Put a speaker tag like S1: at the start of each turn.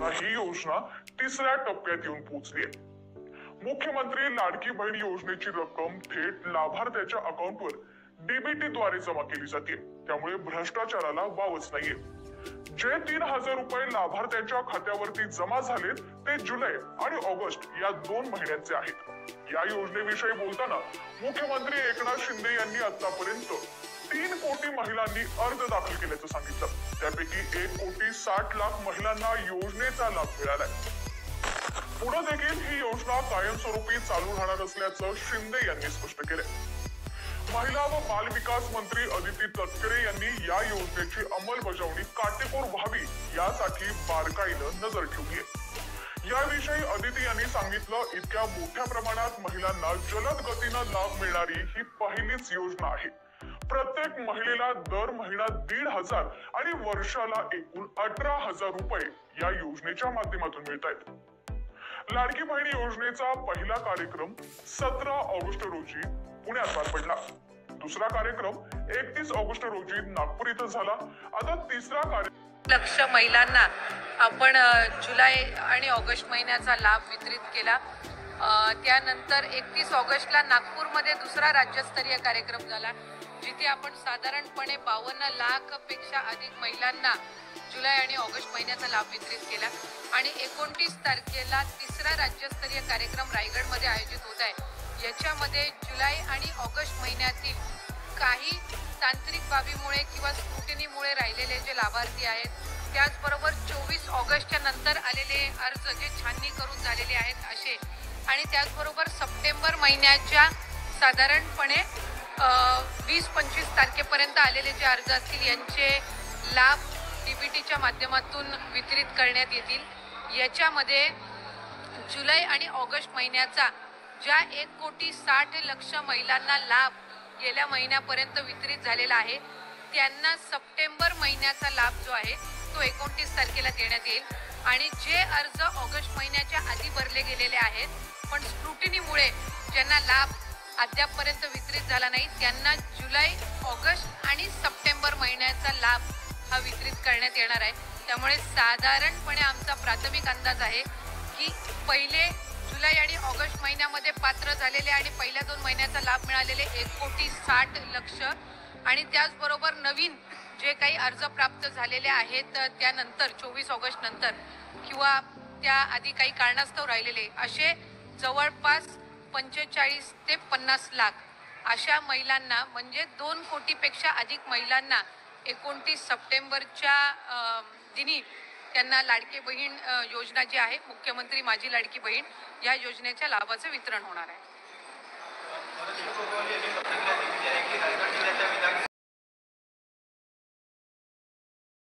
S1: आता ही योजना तिसऱ्या टप्प्यात येऊन पोहोचली आहे। मुख्यमंत्री लाडकी बहीण योजनेची रक्कम थेट लाभार्थ्याच्या अकाउंटवर डीबीटी द्वारे जमा केली जाते, त्यामुळे भ्रष्टाचाराला वावच नाहीये। जे 3,000 रुपये लाभार्थ्याच्या खात्यावरती जमा झालेत ते जुलै आणि ऑगस्ट या 2 महिन्यांचे आहेत। या योजनेविषयी बोलताना मुख्यमंत्री एकनाथ शिंदे यांनी आतापर्यंत 3 कोटी महिलांनी अर्ज दाखल केल्याचं सांगितलं। त्यापैकी 1,60,00,000 महिलांना योजनेचा लाभ मिळालाय। पुढे देखील ही योजना कायमस्वरूपी चालू राहणार असल्याचं शिंदे यांनी स्पष्ट केलंय। महिला व बाल विकास मंत्री अदिती तटकरे यांनी या योजनेची अंमलबजावणी काटेकोर व्हावी यासाठी बारकाईनं नजर ठेवली आहे। याविषयी अदिती यांनी सांगितलं, इतक्या मोठ्या प्रमाणात महिलांना जलद गतीनं लाभ मिळणारी ही पहिलीच योजना आहे। प्रत्येक महिलेला दर महिना 1,500 आणि वर्षाला एकूण 18,000 रुपये या योजनेच्या माध्यमातून मिळतायत। लाडकी बहीण योजनेचा पहिला कार्यक्रम 17 ऑगस्ट रोजी पुण्यात पार पडला। दुसरा कार्यक्रम 31 ऑगस्ट रोजी नागपूर इथं झाला। आता तिसरा कार्यक्रम
S2: लक्ष महिलांना आपण जुलै आणि ऑगस्ट महिन्याचा लाभ वितरित केला। त्यानंतर 31 ऑगस्टला नागपूरमध्ये दुसरा राज्यस्तरीय कार्यक्रम झाला, जिथे आपण साधारणपणे 52 लाख पेक्षा अधिक महिलांना जुलै आणि ऑगस्ट महिन्याचा लाभ वितरित केला। आणि 29 तारखेला तिसरा राज्यस्तरीय कार्यक्रम रायगडमध्ये आयोजित होत आहे। याच्यामध्ये जुलै आणि ऑगस्ट महिन्यातील काही तांत्रिक बाबीमुळे किंवा स्क्रुटिनीमुळे राहिलेले जे लाभार्थी आहेत, त्याचबरोबर 24 ऑगस्टच्या नंतर आलेले अर्ज जे छाननी करून झालेले आहेत असे, आणि त्याचबरोबर सप्टेंबर महिन्याच्या साधारणपणे 20-25 तारखेपर्यंत आलेले जे अर्ज असतील यांचे लाभ डीबीटीच्या माध्यमातून वितरित करण्यात येतील। याच्यामध्ये जुलै आणि ऑगस्ट महिन्याचा ज्या 1,60,00,000 महिलांना लाभ गेल्या महिन्यापर्यंत वितरित झालेला आहे, त्यांना सप्टेंबर महिन्याचा लाभ जो आहे तो 29 तारखेला देण्यात येईल। आणि जे अर्ज ऑगस्ट महिन्याच्या आधी भरले गेलेले आहेत पण स्क्रुटिनीमुळे ज्यांना लाभ अद्यापपर्यंत वितरित झाला नाही, त्यांना जुलै, ऑगस्ट आणि सप्टेंबर महिन्याचा लाभ हा वितरित करण्यात येणार आहे। त्यामुळे साधारणपणे आमचा प्राथमिक अंदाज आहे की पहिले जुलै आणि ऑगस्ट महिन्यामध्ये पात्र झालेले आणि पहिल्या 2 महिन्याचा लाभ मिळालेले 1,60,00,000 आणि त्याचबरोबर नवीन जे काही अर्ज प्राप्त झालेले आहेत त्यानंतर 24 ऑगस्ट नंतर किंवा त्याआधी काही कारणास्तव राहिलेले असे जवळपास 45 ते 50 लाख अशा महिलांना, म्हणजे 2 कोटीपेक्षा अधिक महिलांना 29 सप्टेंबरच्या दिनी त्यांना लाडकी बहीण योजना जी आहे, मुख्यमंत्री माझी लाडकी बहीण या योजनेच्या लाभाचं वितरण होणार आहे।